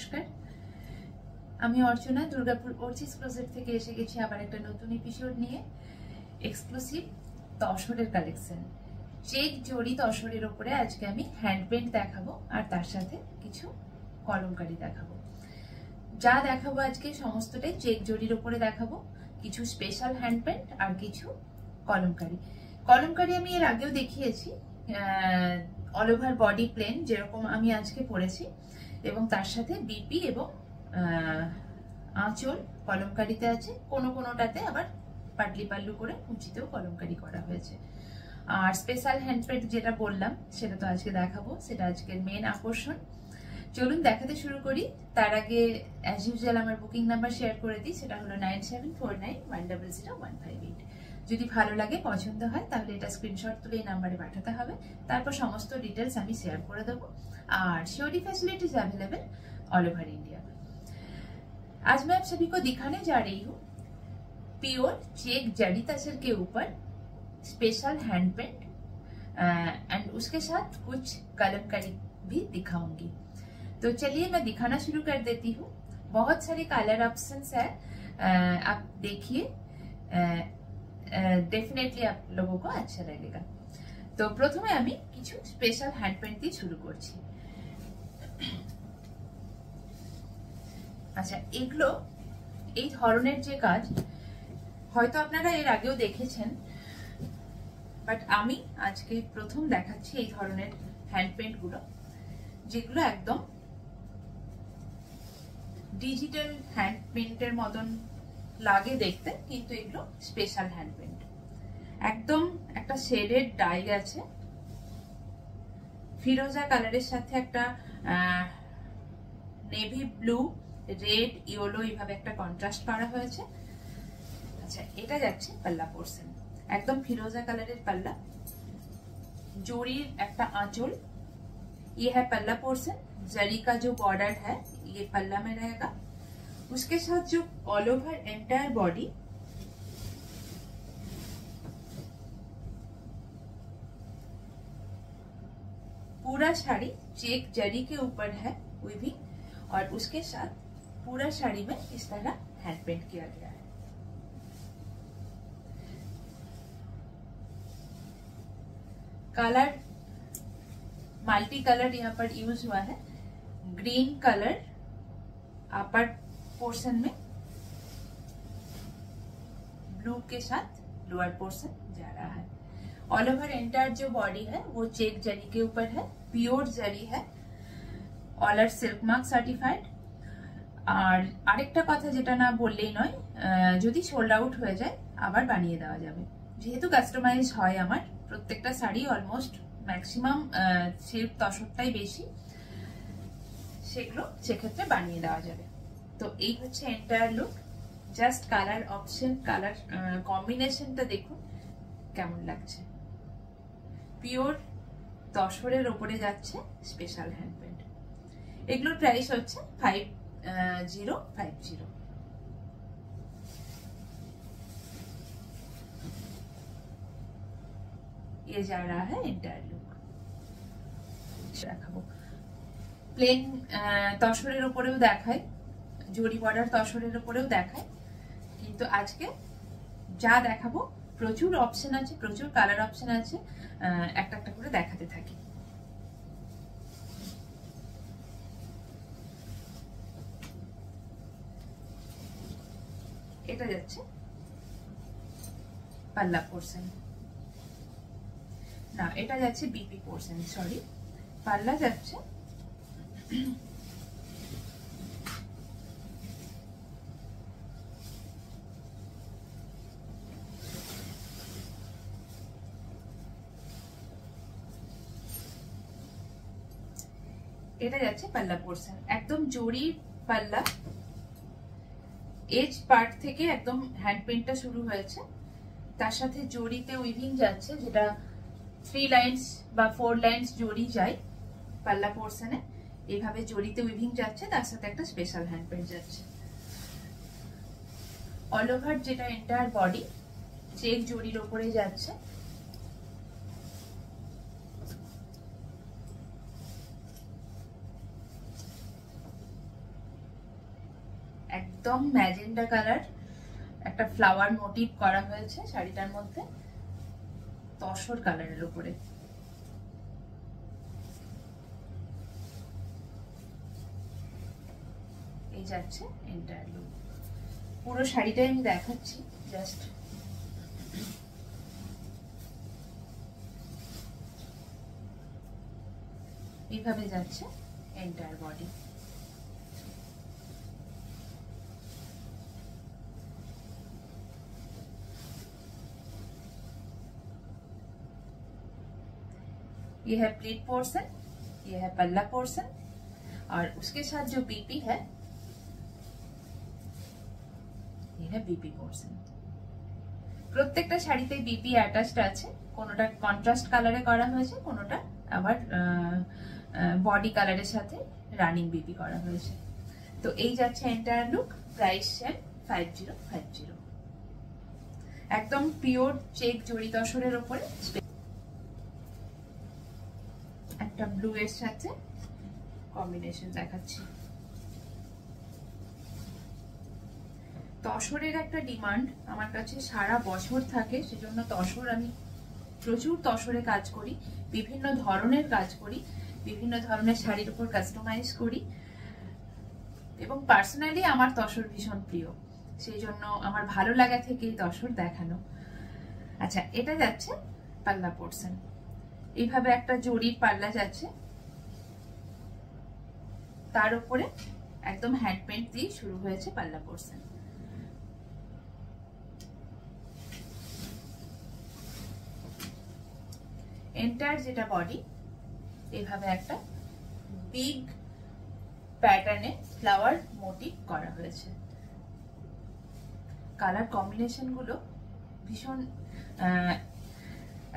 নমস্কার, আমি অর্চনা দুর্গাপুর অর্চিস ক্লোজেট থেকে এসে গেছি আবার একটা নতুন এপিসোড নিয়ে। এক্সক্লুসিভ তসরের কালেকশন, চেক জড়ি তসরের ওপরে আজকে আমি হ্যান্ড পেন্ট দেখাবো আর তার সাথে কিছু কলমকারি দেখাবো। যা দেখাবো আজকে সমস্তটাই চেক জড়ির ওপরে দেখাবো, কিছু স্পেশাল হ্যান্ড পেন্ট আর কিছু কলমকারি। কলমকারি আমি এর আগেও দেখিয়েছি, অল ওভার বডি প্লেন যেরকম আমি আজকে পরেছি, এবং তার সাথে বিপি এবং আঁচল কলমকারিতে আছে, কোনোটাতে আবার পাটলি পাল্লু করে উঁচিতেও কলমকারি করা হয়েছে। আর স্পেশাল হ্যান্ড পেন্ট যেটা বললাম সেটা তো আজকে দেখাবো, সেটা আজকের মেন আকর্ষণ। চলুন দেখাতে শুরু করি। তার আগে অ্যাজ ইউজুয়াল আমার বুকিং নাম্বার শেয়ার করে দিই, সেটা হলো 9749100158। যদি ভালো লাগে, পছন্দ হয়, তাহলে এটা স্ক্রিনশট তুলে এই নাম্বারে পাঠাতে হবে। তারপর সমস্ত ডিটেলস আমি শেয়ার করে দেবো। আর surety facilities available all over India. आज मैं आप सभी को दिखाने जा रही हूँ प्योर चेक जड़ी तसर के ऊपर स्पेशल हैंड पेंट एंड उसके साथ कुछ कलमकारी भी दिखाऊंगी। तो चलिए मैं दिखाना शुरू कर देती हूँ। बहुत सारे कलर ऑप्शंस है, आप देखिए, डेफिनेटली आप लोगों को अच्छा लगेगा। तो प्रथमे আমি কিছু স্পেশাল হ্যান্ড পেন্ট দিয়ে শুরু করছি। আচ্ছা, এগুলো এই ধরনের যে কাজ হয়তো আপনারা এর আগেও দেখেছেন, বাট আমি আজকে প্রথম দেখাচ্ছি এই ধরনের হ্যান্ড পেন্ট গুলো, যেগুলো একদম ডিজিটাল হ্যান্ড পেন্টের মতন লাগে দেখতে, কিন্তু এগুলো স্পেশাল হ্যান্ড পেন্ট। একদম একটা শেডেড ডাই আছে, ফিরোজা কালারের সাথে একটা নেভি ব্লু, রেড, ইয়েলো এইভাবে একটা কন্ট্রাস্ট করা হয়েছে। আচ্ছা, এটা যাচ্ছে পাল্লা পোর্শন, একদম ফিরোজা কালারের পাল্লা, জড়ির একটা आंचल। ये है पल्ला पोर्शन, जरी का जो बॉर्डर है ये पल्ला में रहेगा। उसके साथ जो ऑल ओवर एंटायर बॉडी पूरा साड़ी चेक जरी के ऊपर है वीविंग, और उसके साथ पूरा साड़ी में इस तरह हैंड पेंट किया गया है। कलर मल्टी कलर यहाँ पर यूज हुआ है। ग्रीन कलर अपर पोर्शन में, ब्लू के साथ लोअर पोर्शन जा रहा है। ऑल ओवर एंटायर जो बॉडी है वो चेक जरी के ऊपर है, प्योर जरी है, ऑलर सिल्क मार्क सार्टिफाइड। আর আরেকটা কথা যেটা না বললেই নয়, যদি সোল্ড আউট হয়ে যায় আবার বানিয়ে দেওয়া যাবে, যেহেতু কাস্টমাইজ হয় আমার প্রত্যেকটা শাড়ি, অলমোস্ট ম্যাক্সিমাম সিল্ক তসরটাই বেশি, সেগুলো সেক্ষেত্রে বানিয়ে দেওয়া যাবে। তো এই হচ্ছে entire look. Just colour option, colour কম্বিনেশনটা দেখুন কেমন লাগছে। পিওর তসরের ওপরে যাচ্ছে স্পেশাল হ্যান্ড পেন্ট। এগুলোর প্রাইস হচ্ছে 5050। ये जा रहा है एंटायर लुक। দেখাবো প্লেন তসরের উপরেও দেখায়, জরি বর্ডার তসরের উপরেও দেখায়, কিন্তু আজকে যা দেখাবো প্রচুর অপশন আছে, প্রচুর কালার অপশন আছে, একটা একটা করে দেখাতে থাকি। এটা যাচ্ছে পাল্লা পোর্শন, না এটা যাচ্ছে বিপি পোর্শন, সরি, পাল্লা যাচ্ছে এটা যাচ্ছে পাল্লা পোর্শন, একদম জড়ি পাল্লা। এজ পার্ট থেকে একদম হ্যান্ড পেন্টটা শুরু হয়েছে, তার সাথে জড়িতে উইভিং যাচ্ছে, যেটা 3 লাইন্স বা 4 লাইন্স জড়ি যায় পাল্লা পোর্শনে, এইভাবে জড়িতে উইভিং যাচ্ছে, তার সাথে একটা স্পেশাল হ্যান্ড পেন্ট যাচ্ছে। অল ওভার যেটা এন্টায়ার বডি চেক জড়ির ওপরে যাচ্ছে, একদম ম্যাজেন্ডা কালার, একটা ফ্লাওয়ার মোটিভ করা হয়েছে শাড়িটার মধ্যে তসর কালারের উপরে। এই যাচ্ছে এন্টায়ার লুক। পুরো শাড়িটাই আমি দেখাচ্ছি জাস্ট। এইভাবে যাচ্ছে এন্টায়ার বডি। ये है प्लीट पोर्शन, ये है पल्ला पोर्शन और उसके साथ जो बीपी है ये है बीपी पोर्शन। প্রত্যেকটা শাড়িতে বিপি অ্যাটাচড আছে, কোনোটা কন্ট্রাস্ট কালারে করা হয়েছে, কোনোটা আবার বডি কালারের সাথে রানিং বিপি করা হয়েছে। তো এই যাচ্ছে এন্টায়ার লুক। Price same 5050। একদম পিওর চেক জড়ি তসরের উপরে একটা ব্লু এর সাথে কম্বিনেশন দেখাচ্ছি। তসরের একটা ডিমান্ড আমার কাছে সারা বছর থাকে, সেজন্য তসর আমি প্রচুর তসরে কাজ করি, বিভিন্ন ধরনের কাজ করি, বিভিন্ন ধরনের শাড়ির উপর কাস্টমাইজ করি এবং পার্সোনালি আমার তসর ভীষণ প্রিয়, সেই জন্য আমার ভালো লাগা থেকেই তসর দেখানো। আচ্ছা, এটা যাচ্ছে পাল্লা পোর্শন। এইভাবে একটা জড়ির পাল্লা যাচ্ছে, তার উপরে একদম হ্যান্ড পেইন্ট দিয়ে শুরু হয়েছে পাল্লা পোর্শন। এন্টায়ার যেটা বডি এইভাবে একটা বিগ প্যাটার্নে ফ্লাওয়ার মোটিভ করা হয়েছে। কালার কম্বিনেশন গুলো ভীষণ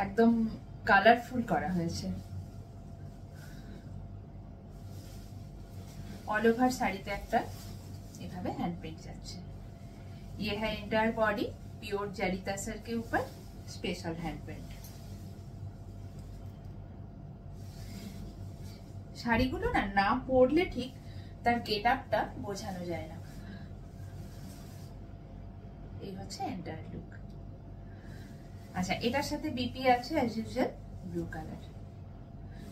একদম কালারফুল করা হয়েছে। ऑल ओवर শাড়িতে একটা এভাবে হ্যান্ড পেইন্ট যাচ্ছে। ये है एंटायर बॉडी प्योर जरी तसर के ऊपर स्पेशल हैंड पेंट। শাড়িগুলো না পরলে ঠিক তার গেট আপটা বোঝানো যায় না। এই হচ্ছে এন্টায়ার লুক। আচ্ছা, এটার সাথে বিপি আছে অ্যাজ ইউজুয়াল ব্লু কালার।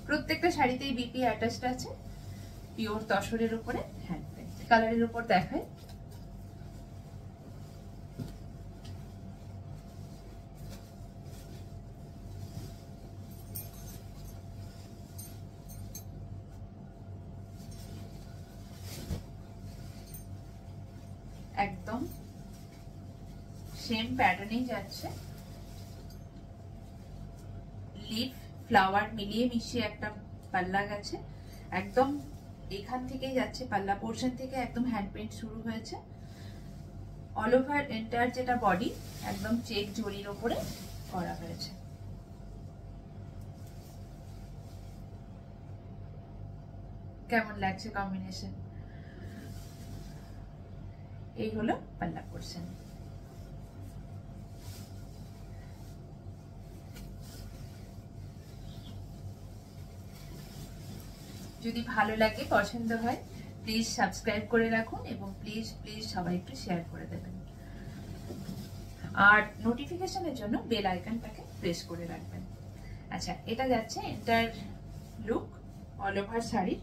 প্রত্যেকটা শাড়িতেই বিপি অ্যাটাচড আছে, পিওর তসরের উপরে হ্যান্ড পেইন্ট। কালারের উপর দেখায় একদম সেম প্যাটার্নেই যাচ্ছে। লিফ ফ্লাওয়ার মিলিয়ে মিশিয়ে একটা পাল্লা গেছে, একদম এখান থেকেই যাচ্ছে পাল্লা পোর্শন থেকে একদম হ্যান্ড পেইন্ট শুরু হয়েছে। অল ওভার এন্টায়ার যেটা বডি একদম চেক জরির উপরে করা হয়েছে। কেমন লাগছে কম্বিনেশন? এই হলো পাল্লা পোর্শন। যদি ভালো লাগে, পছন্দ হয়, প্লিজ সাবস্ক্রাইব করে রাখুন এবং প্লিজ প্লিজ সবাই একটু শেয়ার করে দেবেন। আর নোটিফিকেশনের জন্য বেল আইকনটাকে প্রেস করে রাখবেন। আচ্ছা, এটা যাচ্ছে entire look all over sari.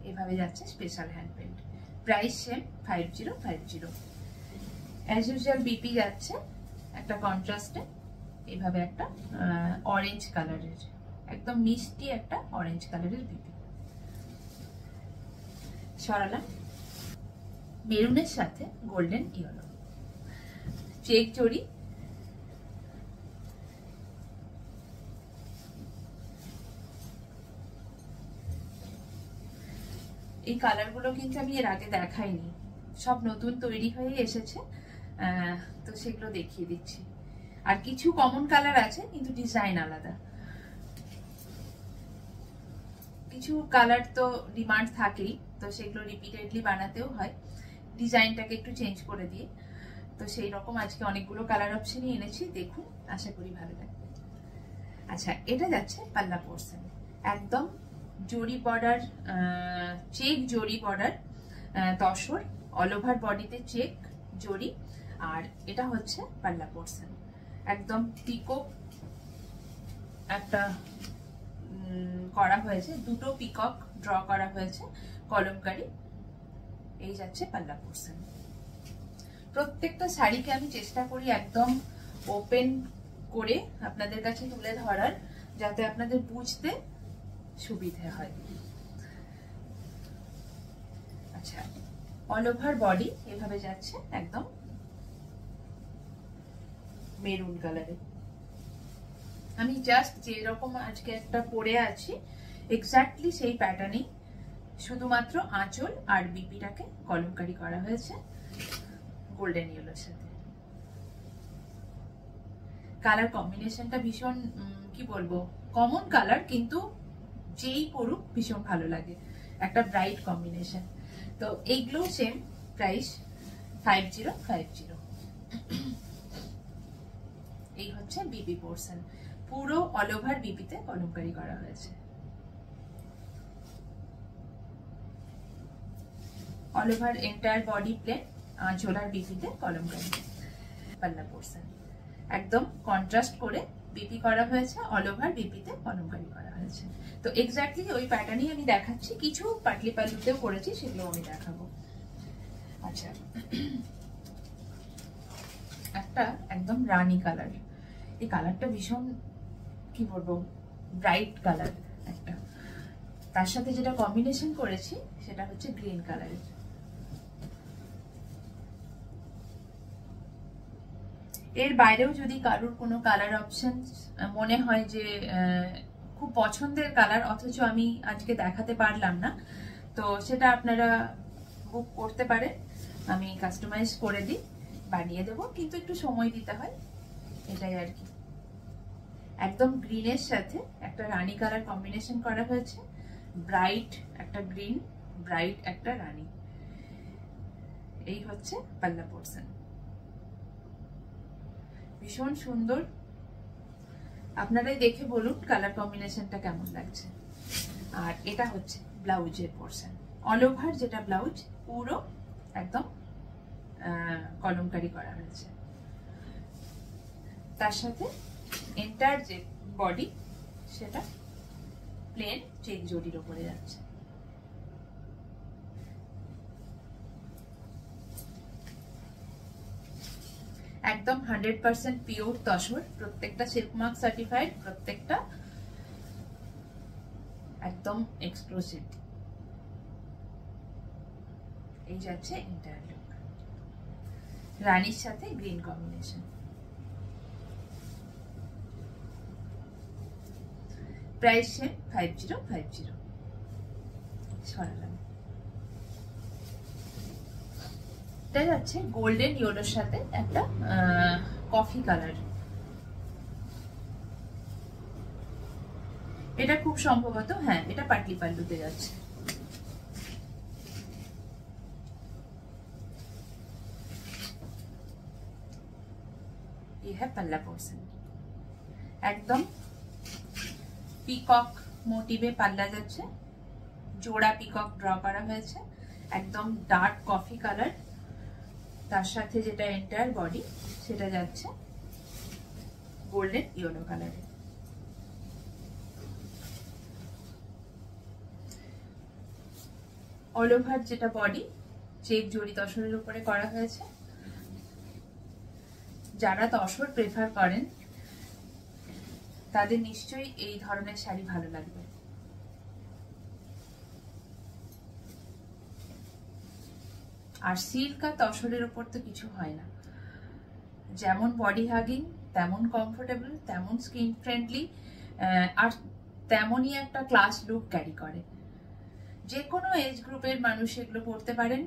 এভাবে যাচ্ছে special hand paint. Price same 5050। As usual BP যাচ্ছে একটা কন্ট্রাস্টে, এভাবে একটা অরেঞ্জ কালারের, একদম মিষ্টি একটা অরেঞ্জ কালারের বিপি। সরালাম মেরুনের সাথে গোল্ডেন ইয়েলো চেক জড়ি। এই কালারগুলো কিন্তু আমি এর আগে দেখাইনি, সব নতুন তৈরি হয়ে এসেছে, তো সেগুলো দেখিয়ে দিচ্ছি। আর কিছু কমন কালার আছে কিন্তু ডিজাইন আলাদা। কিছু কালার তো ডিমান্ড থাকেই, তো সেগুলো রিপিটেডলি বানাতেও হয় ডিজাইনটাকে একটু চেঞ্জ করে দিয়ে। তো সেই রকম আজকে অনেকগুলো কালার অপশনই এনেছি, দেখুন, আশা করি ভালো লাগবে। আচ্ছা, এটা যাচ্ছে পাল্লা পোর্শন। একদম জরি বর্ডার, চেক জরি বর্ডার তসর, অল ওভার বডিতে চেক জড়ি, আর এটা হচ্ছে পাল্লা পোর্শন। একদম পিকক একটা করা হয়েছে, দুটো পিকক ড্র করা হয়েছে কলমকারি। এই যাচ্ছে পাল্লা পোর্শন। প্রত্যেকটা শাড়িকে আমি চেষ্টা করি একদম ওপেন করে আপনাদের কাছে তুলে ধরার, যাতে আপনাদের বুঝতে সুবিধে হয়। আচ্ছা, অল ওভার বডি এভাবে যাচ্ছে একদম মেরুন কালারে। আমি জাস্ট যেরকম আজকে একটা পরে আছি এক্স্যাক্টলি সেই প্যাটার্নেই, শুধুমাত্র আঁচল আর বিপিটাকে কলমকারি করা হয়েছে গোল্ডেন ইয়েলোর সাথে। কালার কম্বিনেশনটা ভীষণ কি বলবো, কমন কালার, কিন্তু যেই পরুক ভীষণ ভালো লাগে, একটা ব্রাইট কম্বিনেশন। তো এইগুলো সেম প্রাইস 5050। এই হচ্ছে বিপি পোর্শন, পুরো অল ওভার বিপিতে কলমকারি করা হয়েছে। All over entire body plain, আঁচলার বিপিতে কলমকারি। পাল্লা পোর্শন একদম কন্ট্রাস্ট করে বিপি করা হয়েছে, অল ওভার বিপিতে কলমকারি করা হয়েছে। তো এক্স্যাক্টলি ওই প্যাটার্নই আমি দেখাচ্ছি, কিছু পাটলি পাল্লুতেও করেছি, সেগুলো আমি দেখাবো। আচ্ছা, একটা একদম রানী কালার, এই কালারটা ভীষণ কি বলবো ব্রাইট কালার একটা। তার সাথে যেটা কম্বিনেশন করেছি সেটা হচ্ছে গ্রিন কালারের। এর বাইরেও যদি কারোর কোনো কালার অপশন মনে হয় যে খুব পছন্দের কালার অথচ আমি আজকে দেখাতে পারলাম না, তো সেটা আপনারা বুক করতে পারেন, আমি কাস্টমাইজ করে দিই, বানিয়ে দেবো, কিন্তু একটু সময় দিতে হয়, এটাই আর কি। একদম গ্রিনের সাথে একটা রানী কালার কম্বিনেশন করা হয়েছে, ব্রাইট একটা গ্রিন, ব্রাইট একটা রানী। এই হচ্ছে পাল্লা পোর্শন, ভীষণ সুন্দর। আপনারাই দেখে বলুন কালার কম্বিনেশনটা কেমন লাগছে। আর এটা হচ্ছে ব্লাউজের পোর্শন, অল ওভার যেটা ব্লাউজ পুরো একদম কলমকারি করা হয়েছে। তার সাথে এন্টার যে বডি সেটা প্লেন চেক জরির উপরে যাচ্ছে। একদম 100% পিওর তসর, প্রত্যেকটা সিল্ক মার্ক সার্টিফাইড, প্রত্যেকটা একদম এক্সক্লুসিভ। এই যাচ্ছে এন্টায়ার লুক, রানীর সাথে গ্রিন কম্বিনেশন। প্রাইস 5050। সরালাম। এটা যাচ্ছে গোল্ডেন ইয়েলোর সাথে একটা কফি কালার। এটা খুব সম্ভবত, হ্যাঁ, এটা পাটলি পাল্লুতে যাচ্ছে। ये है पल्ला पोर्शन, একদম পিকক মোটিভে পাল্লা যাচ্ছে, জোড়া পিকক ড্র করা হয়েছে, একদম ডার্ক কফি কালার। তার সাথে যেটা এন্টায়ার বডি সেটা যাচ্ছে গোল্ডেন ইয়েলো কালারে। অল ওভার যেটা বডি চেক জড়ি তসরের উপরে করা হয়েছে। যারা তসর প্রেফার করেন তাদের নিশ্চয়ই এই ধরনের শাড়ি ভালো লাগবে। আর সিল্ক আর তসরের উপর তো কিছু হয় না, যেমন বডি হাগিং তেমন কমফোর্টেবল, তেমন স্কিন ফ্রেন্ডলি, আর তেমনই একটা ক্লাস লুক ক্যারি করে। যে কোনো এজ গ্রুপের মানুষ এগুলো পরতে পারেন।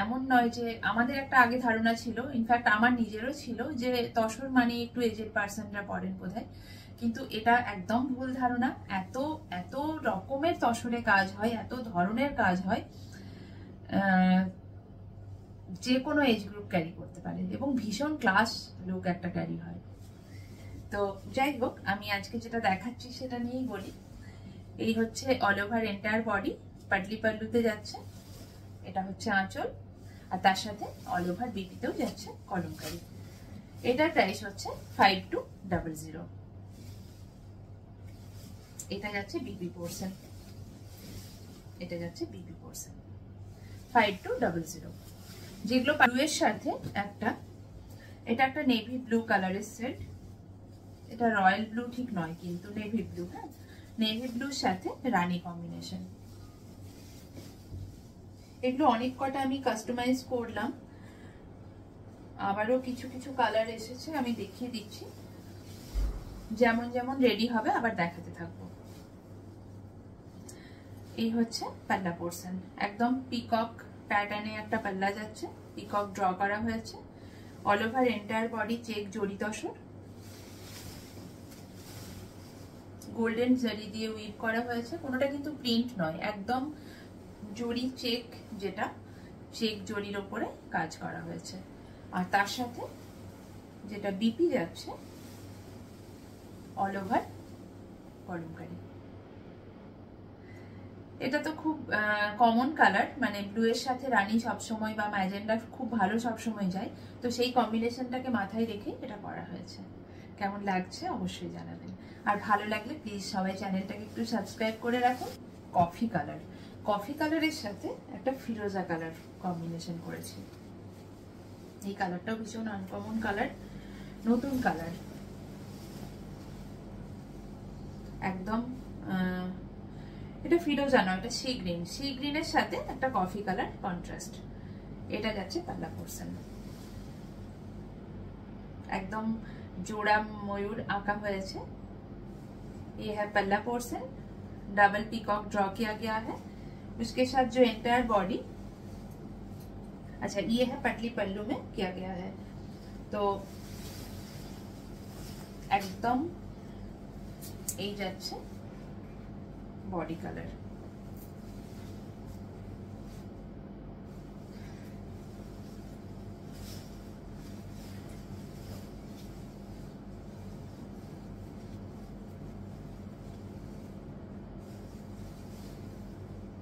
এমন নয় যে, আমাদের একটা আগে ধারণা ছিল, ইনফ্যাক্ট আমার নিজেরও ছিল, যে তসর মানে একটু এজেড পার্সনরা পরেন বোধহয়, কিন্তু এটা একদম ভুল ধারণা। এত এত রকমের তসরে কাজ হয়, এত ধরনের কাজ হয়, যে কোনো এজ গ্রুপ ক্যারি করতে পারে এবং ভীষণ ক্লাস লুক একটা ক্যারি হয়। তো যাই হোক, আমি আজকে যেটা দেখাচ্ছি সেটা নিয়েই বলি। এই হচ্ছে অল ওভার এন্টায়ার বডি, পাটলি পাল্লুতে যাচ্ছে, এটা হচ্ছে আঁচল, আর তার সাথে অল ওভার বিপিতেও যাচ্ছে কলমকারি। এটার প্রাইস হচ্ছে 5200। এটা যাচ্ছে বিপি পোর্শন, এটা যাচ্ছে বিপি পোর্শন 5200। যেগুলো ব্লু এর সাথে এটা একটা নেভি ব্লু কালারের সেট। এটা রয়্যাল ব্লু ঠিক নয়, কিন্তু নেভি ব্লু। হ্যাঁ, নেভি ব্লুর সাথে রানী কম্বিনেশন। এগুলো অনেক কটা আমি কাস্টমাইজ করলাম, আবারও কিছু কিছু কালার এসেছে, আমি দেখিয়ে দিচ্ছি। যেমন যেমন রেডি হবে আবার দেখাতে থাকবো। এই হচ্ছে পাল্লা পোর্শন, একদম পিকক প্যাটার্নে একটা পাল্লা যাচ্ছে, পিকক ড্র করা হয়েছে। All over entire body check zari tussar, golden zari দিয়ে উইভ করা হয়েছে। কোনোটা কিন্তু প্রিন্ট নয়, একদম জড়ি চেক, যেটা চেক জড়ির ওপরে কাজ করা হয়েছে। আর তার সাথে যেটা বিপি যাচ্ছে অল ওভার কলমকারি। এটা তো খুব কমন কালার, মানে ব্লু এর সাথে রানী সবসময় বা ম্যাজেন্ডা খুব ভালো সবসময় যায়, তো সেই কম্বিনেশনটাকে মাথায় রেখে এটা করা হয়েছে। কেমন লাগছে অবশ্যই জানাবেন, আর ভালো লাগলে প্লিজ সবাই চ্যানেলটাকে একটু সাবস্ক্রাইব করে রাখুন। কফি কালার, কফি কালারের সাথে একটা ফিরোজা কালার কম্বিনেশন করেছি। এই কালারটাও ভীষণ আনকমন কালার, নতুন কালার, একদম এটা ফিরোজা নয়, এটা সি গ্রিন, সি গ্রিনের সাথে একটা কফি কালার কন্ট্রাস্ট। এটা যাচ্ছে পাল্লা পোর্শন, একদম जोड़ा मयूर आंका हुआ है। ये है पल्ला पोर्शन, डबल पीकॉक ड्रॉ किया गया है। उसके साथ जो एंटायर बॉडी, अच्छा ये है पटली पल्लू में किया गया है। तो एकदम এই যাচ্ছে बॉडी कलर।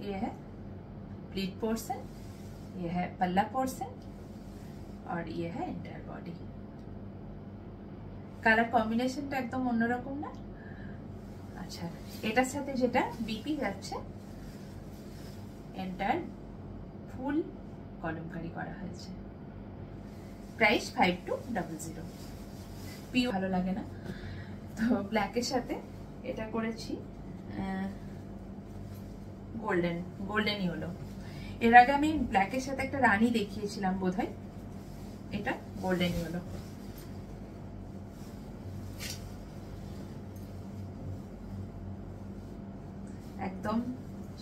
ये है प्लीट पोर्शन, ये है पल्ला पोर्शन और ये है एंटायर बॉडी। কালার কম্বিনেশনটা একদম অন্যরকম না? আচ্ছা, এটার সাথে যেটা বিপি যাচ্ছে এন্টায়ার ফুল কলমকারি করা হয়েছে। প্রাইস 5200। পিও ভালো লাগে না, তো ব্ল্যাকের সাথে এটা করেছি গোল্ডেন, গোল্ডেনই হলো। এর আগে আমি ব্ল্যাকের সাথে একটা রানী দেখিয়েছিলাম বোধহয়, এটা গোল্ডেনই হলো। একদম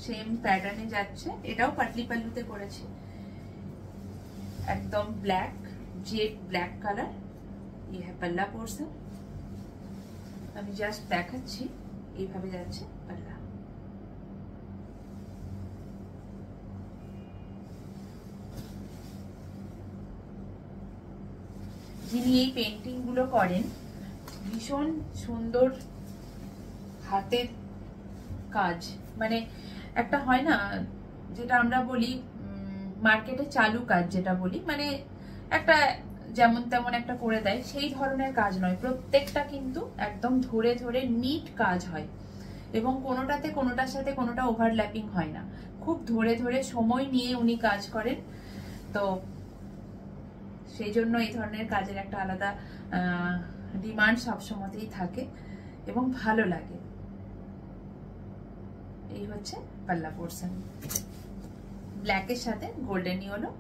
সেম প্যাটার্নে যাচ্ছে, এটাও পাটলি পাল্লুতে করেছি। একদম ব্ল্যাক, জেড ব্ল্যাক কালার। ये है पल्ला पोर्शन, আমি জাস্ট দেখাচ্ছি এইভাবে যাচ্ছে পাল্লা। যিনি এই পেন্টিং গুলো করেন, ভীষণ সুন্দর হাতের কাজ, মানে একটা হয় না যেটা আমরা বলি মার্কেটে চালু কাজ, যেটা বলি মানে একটা যেমন তেমন একটা করে দেয়, সেই ধরনের কাজ নয়। প্রত্যেকটা কিন্তু একদম ধরে ধরে নিট কাজ হয়, এবং কোনোটাতে কোনোটার সাথে কোনোটা ওভারল্যাপিং হয় না। খুব ধরে ধরে সময় নিয়ে উনি কাজ করেন, তো সেই জন্য এই ধরনের কাজের একটা আলাদা ডিমান্ড সবসময়তেই থাকে এবং ভালো লাগে। এই হচ্ছে পাল্লা পোর্শন, ব্ল্যাকের সাথে গোল্ডেনই হলো।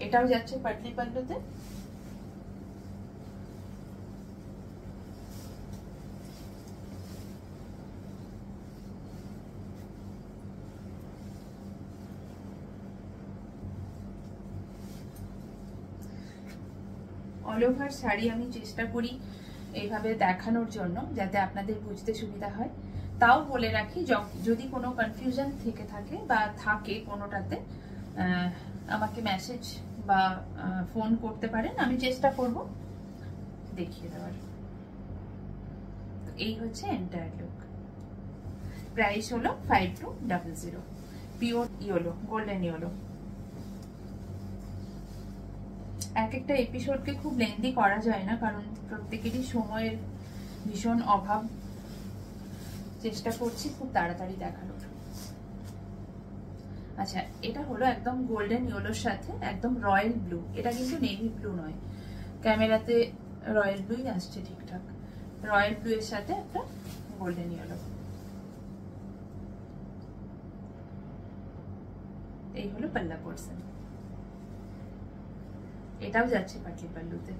এটাও যাচ্ছে পাটলি পাল্লুতে। অল ওভার শাড়ি আমি চেষ্টা করি এইভাবে দেখানোর জন্য, যাতে আপনাদের বুঝতে সুবিধা হয়। তাও বলে রাখি, যদি কোনো কনফিউশন থেকে থাকে বা থাকে কোনোটাতে, আমাকে মেসেজ বা ফোন করতে পারেন, আমি চেষ্টা করব দেখিয়ে দেওয়ার। এই হচ্ছে এন্টায়ার লুক। প্রাইস হলো 5200। Pure yellow, golden yellow. এক একটা এপিসোডকে খুব লেন্দি করা যায় না, কারণ প্রত্যেকেরই সময়ের ভীষণ অভাব। চেষ্টা করছি খুব তাড়াতাড়ি দেখানোর। আচ্ছা, এটা হলো একদম গোল্ডেন ইয়েলোর সাথে একদম রয়্যাল ব্লু। এটা কিন্তু নেভি ব্লু নয়, ক্যামেরাতে রয়্যাল ব্লুই আসছে ঠিকঠাক। রয়্যাল ব্লু এর সাথে একটা গোল্ডেন ইয়েলো। এই হলো পাল্লা পোর্শন। এটাও যাচ্ছে পাটলি পাল্লুতে।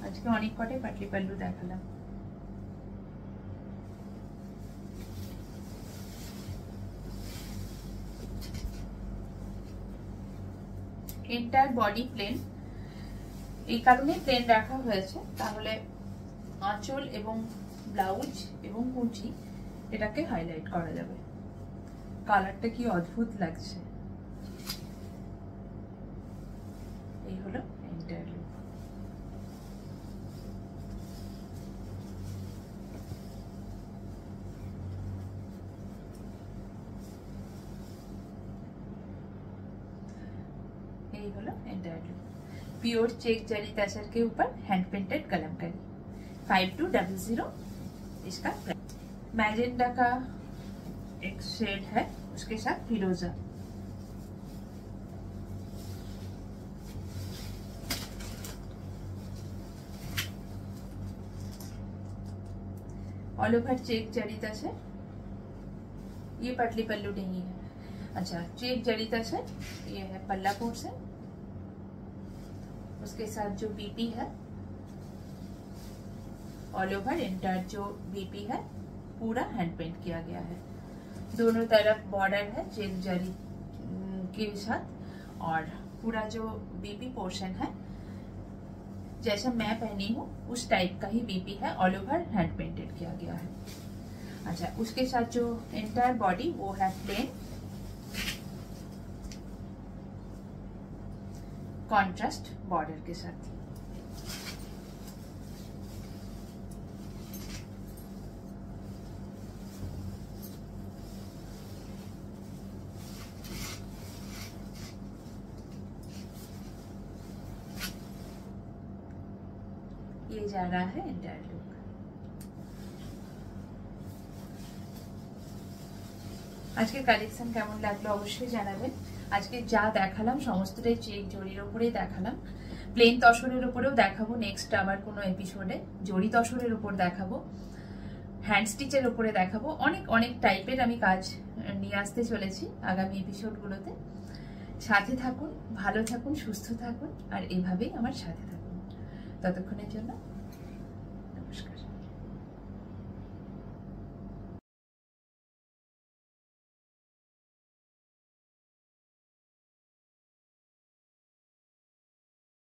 আজকে অনেক কটাই পাটলি পাল্লু দেখালাম। এন্টায়ার বডি প্লেন, এই কারণে প্লেন রাখা হয়েছে, তাহলে আঁচল এবং ব্লাউজ এবং কুচি এটাকে হাইলাইট করা যাবে। কালারটা কি অদ্ভুত লাগছে। এই হলো এন্টায়ার লুক। এই হলো एंटायर लुक। प्योर चेक जरी तसर के ऊपर हैंड पेंटेड कलमकारी। 5200 इसका प्राइस। मैजेंटा का एक शेड है, उसके साथ फिरोजा। ऑल ओवर चेक जरी तसर। ये पटली पल्लू नहीं है। अच्छा, चेक जरी तसर, ये है पल्ला पोर्शन। उसके साथ जो बीपी है, ऑल ओवर एंटायर जो बीपी है पूरा हैंड पेंट किया गया है। दोनों तरफ बॉर्डर है चेक जरी के साथ, और पूरा जो बीपी पोर्शन है जैसा मैं पहनी हूँ उस टाइप का ही बीपी है, ऑल ओवर हैंड पेंटेड किया गया है। अच्छा, उसके साथ जो एंटायर बॉडी वो है प्लेन कॉन्ट्रास्ट बॉर्डर के साथ। ये जा रहा है एंटायर लुक। আজকে কালেকশন কেমন লাগলো অবশ্যই জানাবেন। আজকে যা দেখালাম সমস্তটাই চেক জরির উপরেই দেখালাম। প্লেন তসরের উপরেও দেখাবো নেক্সট আবার কোনো এপিসোডে। জরি তসরের উপর দেখাবো, হ্যান্ড স্টিচের উপরে দেখাবো। অনেক অনেক টাইপের আমি কাজ নিয়ে আসতে চলেছি আগামী এপিসোডগুলোতে। সাথে থাকুন, ভালো থাকুন, সুস্থ থাকুন, আর এভাবেই আমার সাথে থাকুন। ততক্ষণের জন্য নমস্কার।